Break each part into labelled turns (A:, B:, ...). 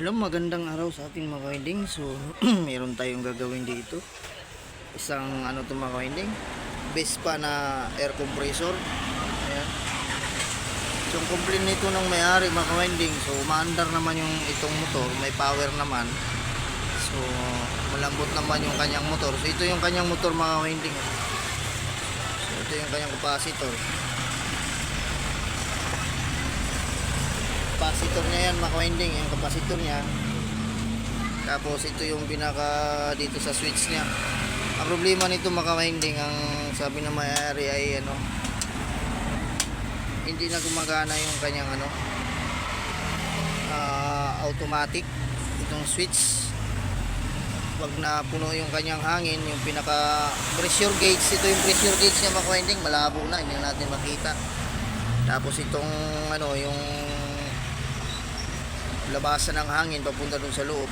A: Hello, magandang araw sa ating mga winding. So, meron tayong gagawin dito. Isang ano to mga winding, Vespa na air compressor. Ayan. So, yung complaint nito ng may-ari mga winding. So, umaandar naman yung itong motor, may power naman. So, malambot naman yung kanyang motor. So, ito yung kanyang motor mga winding. So, ito yung kanyang capacitor. Capacitor niya yan mga winding, yung capacitor niya. Tapos ito yung pinaka dito sa switch niya. Ang problema nito mga winding, ang sabi ng may-ari ay ano, hindi na gumagana yung kanyang ano, automatic itong switch. Pag napuno yung kanyang hangin, yung pinaka pressure gauge, ito yung pressure gauge niya mga winding, malabo na, hindi na natin makita. Tapos itong ano, yung labasan ng hangin papunta dun sa loob,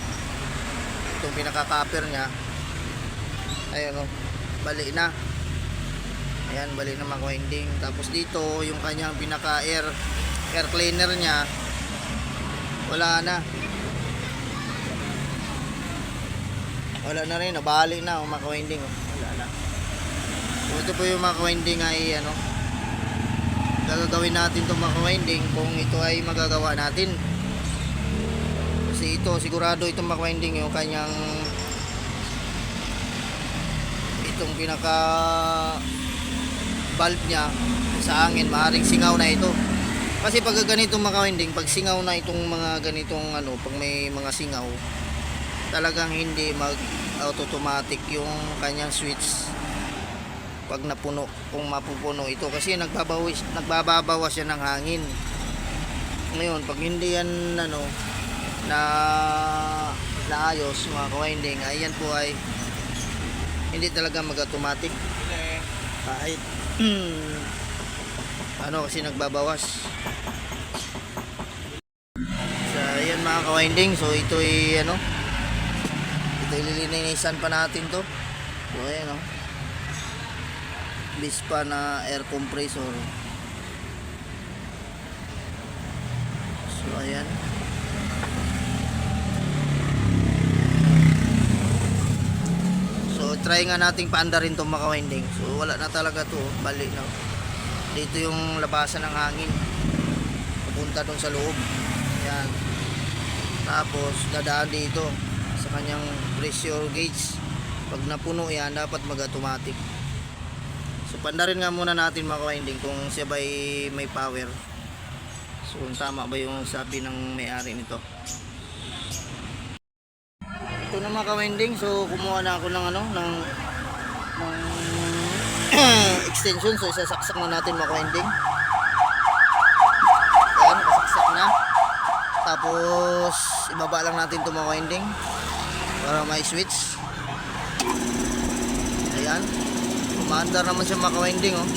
A: itong pinaka-copper nya, ayun o, bali na. Ayan, bali na mga winding. Tapos dito yung kanyang pinaka-air cleaner nya, wala na rin, nabali na mga winding, wala na. So ito po yung mga winding ay ano, gagawin natin itong mga winding kung ito ay magagawa natin. Kasi ito, sigurado itong mga winding yung kanyang itong pinaka valve nya sa hangin, maaaring singaw na ito. Kasi pag ganitong mga winding, pag singaw na itong mga ganitong ano, pag may mga singaw, talagang hindi mag automatic yung kanyang switch pag napuno, kung mapupuno ito, kasi nagbabawas yan ng hangin. Ngayon pag hindi yan ano na naayos mga ka-winding, ayan po ay hindi talaga mag-automatic kahit ano, kasi nagbabawas. So ayan mga ka-winding, so ito ay ano, ito ililinisan pa natin to. So ayan o, Vespa na air compressor. So ayan, try nga nating paandarin itong mga winding. So wala na talaga to, bali na. Dito yung labasan ng hangin papunta dun sa loob. Ayan. Tapos dadaan dito sa kanyang pressure gauge. Pag napuno yan, dapat mag-automatic. So paandarin nga muna natin mga winding kung siya ba'y may power. So tama ba yung sabi ng may-ari nito. Ito na mga ka-winding, so kumuha na ako ng ano, ng extension. So isasaksak na natin mga ka-winding. Ayan, nakasaksak na. Tapos ibaba lang natin ito mga ka-winding para may switch. Ayan, umaandar naman siya mga ka-winding oh.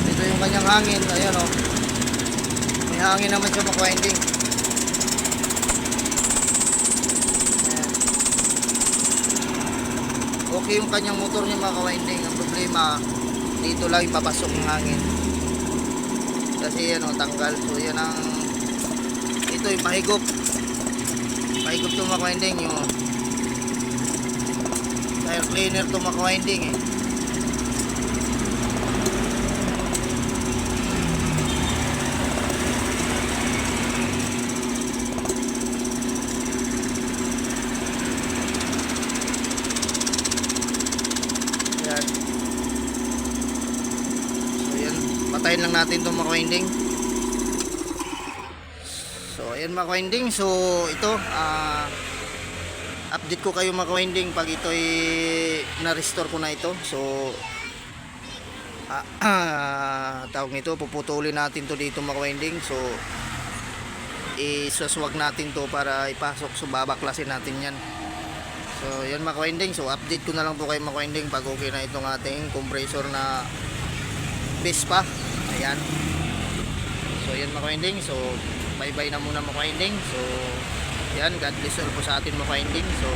A: Ito yung kanyang hangin, ayan oh, may hangin naman siya mga ka-winding. Okay yung kanyang motor niya mga ka-winding. Ang problema, dito lang papasok ng hangin kasi yan o, tanggal. So yan ang, ito yung mahigop to mga ka-winding, yung air cleaner to mga ka-winding eh. Patayin lang natin itong mga winding. So ayan mga winding, so ito update ko kayo mga winding pag ito ay na-restore ko na ito. So tawag nito, puputulin natin to dito mga winding. So isuswag natin to para ipasok, so babaklasin natin yan. So yan mga winding, so update ko na lang po kayo mga winding pag okay na itong ating compressor na Vespa. Ayan. So yan mga winding, so bye bye na muna mga winding. So yan, God bless all po sa atin mga winding. So